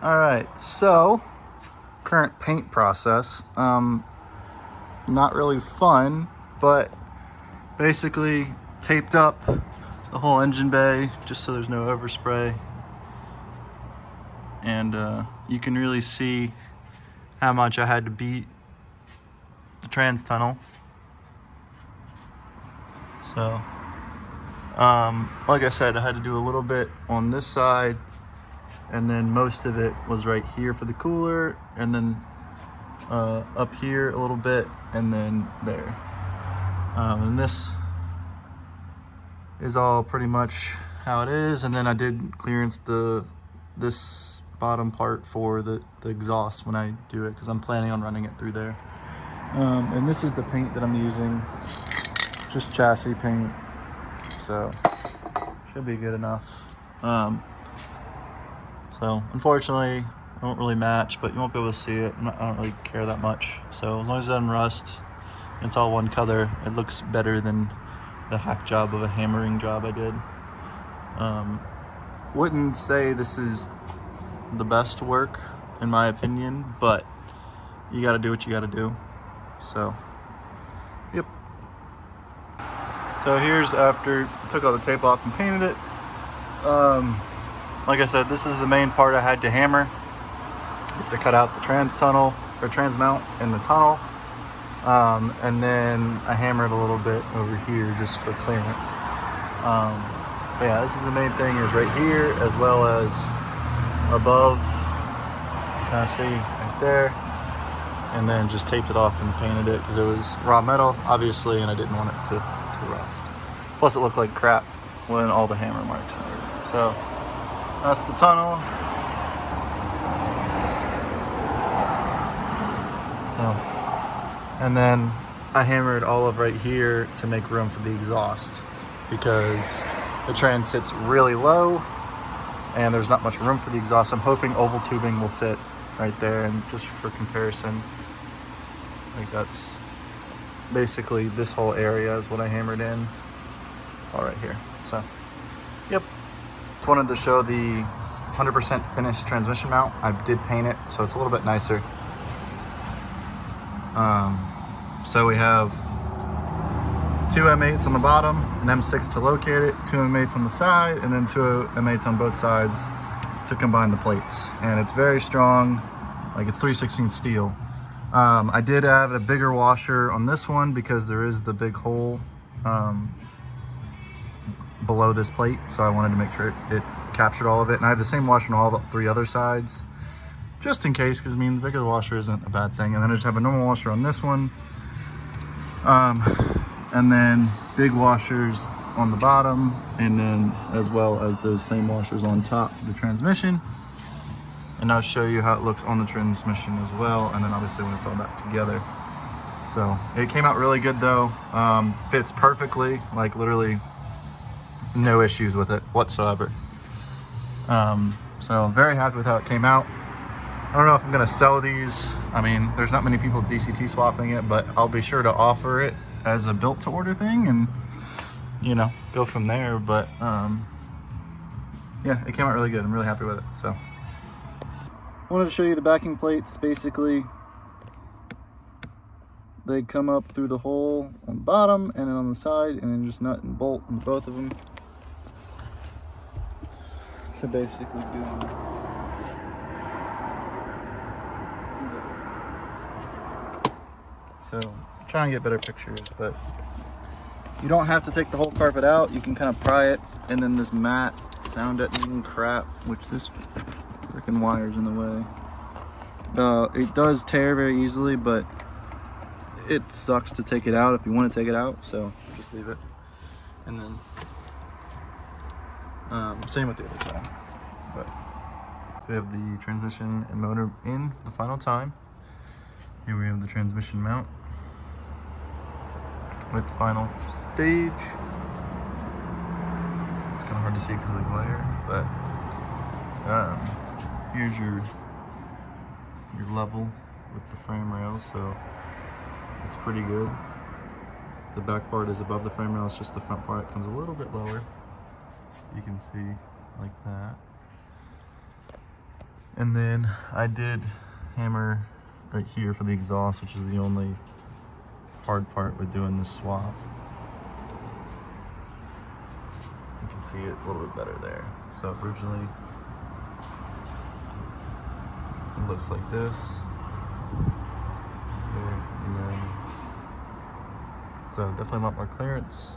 All right, so current paint process. Not really fun, but basically taped up the whole engine bay just so there's no overspray. And you can really see how much I had to beat the trans tunnel. So, like I said, I had to do a little bit on this side, and then most of it was right here for the cooler, and then up here a little bit, and then there. And this is all pretty much how it is. And then I did clearance this bottom part for the exhaust when I do it, because I'm planning on running it through there. And this is the paint that I'm using, just chassis paint, so should be good enough. So unfortunately it won't really match, but you won't be able to see it. I don't really care that much. So as long as it doesn't rust, it's all one color, it looks better than the hack job of a hammering job I did. Wouldn't say this is the best work in my opinion, but you got to do what you got to do. So yep. So here's after I took all the tape off and painted it. Like I said, this is the main part I had to hammer. You have to cut out the trans tunnel or trans mount in the tunnel. And then I hammered a little bit over here just for clearance. But yeah, this is the main thing, is right here as well as above. You kind of see right there. And then just taped it off and painted it because it was raw metal, obviously, and I didn't want it to rust. Plus it looked like crap when all the hammer marks and everything. So that's the tunnel. And then I hammered all of right here to make room for the exhaust, because the trans sits really low and there's not much room for the exhaust. I'm hoping oval tubing will fit right there, and just for comparison, like that's basically this whole area is what I hammered in all right here. So yep, just wanted to show the 100% finished transmission mount. I did paint it, so it's a little bit nicer. So we have two M8s on the bottom, an M6 to locate it, two M8s on the side, and then two M8s on both sides to combine the plates. And it's very strong, like it's 3/16 steel. I did add a bigger washer on this one because there is the big hole below this plate, so I wanted to make sure it captured all of it. And I have the same washer on all the three other sides, just in case, because I mean, the bigger the washer isn't a bad thing. And then I just have a normal washer on this one. And then big washers on the bottom, and then as well as those same washers on top of the transmission. And I'll show you how it looks on the transmission as well, and then obviously when it's all back together. So it came out really good though. Fits perfectly, like literally no issues with it whatsoever. So I'm very happy with how it came out. I don't know if I'm gonna sell these. I mean, there's not many people DCT swapping it, but I'll be sure to offer it as a built to order thing, and you know, go from there. But yeah, it came out really good. I'm really happy with it. So I wanted to show you the backing plates. Basically, they come up through the hole on the bottom and then on the side, and then just nut and bolt in both of them to basically do that. So try and get better pictures, but you don't have to take the whole carpet out. You can kind of pry it, and then this mat sound deadening crap, which this freaking wire's in the way. It does tear very easily, but it sucks to take it out if you want to take it out, so just leave it. And then same with the other side. But so we have the transmission and motor in the final time. Here we have the transmission mount with its final stage. It's kind of hard to see because of the glare, but here's your level with the frame rails, so it's pretty good. The back part is above the frame rail, it's just the front part comes a little bit lower. You can see like that. And then I did hammer right here for the exhaust, which is the only hard part with doing this swap. You can see it a little bit better there. So originally it looks like this. Here, and then, so definitely a lot more clearance.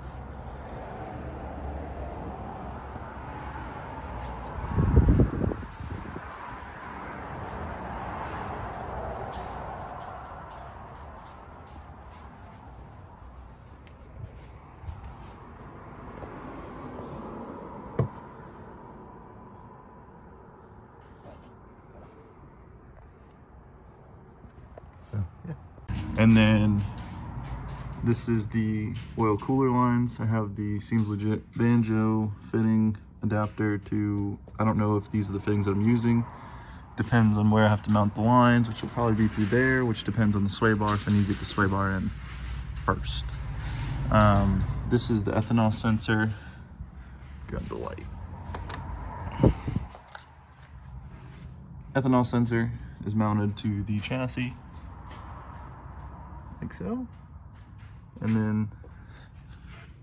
So yeah. And then this is the oil cooler lines. I have the Seems Legit banjo fitting adapter to, I don't know if these are the fittings that I'm using. Depends on where I have to mount the lines, which will probably be through there, which depends on the sway bar, so I need to get the sway bar in first. This is the ethanol sensor. Grab the light. Ethanol sensor is mounted to the chassis, like so. And then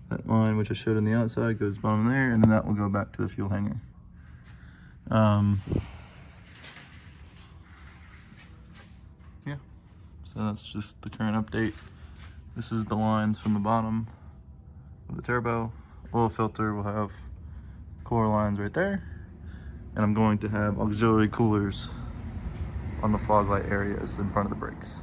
that line, which I showed on the outside, goes bottom there, and then that will go back to the fuel hanger. Yeah, so that's just the current update. This is the lines from the bottom of the turbo. Oil filter will have core lines right there. And I'm going to have auxiliary coolers on the fog light areas in front of the brakes.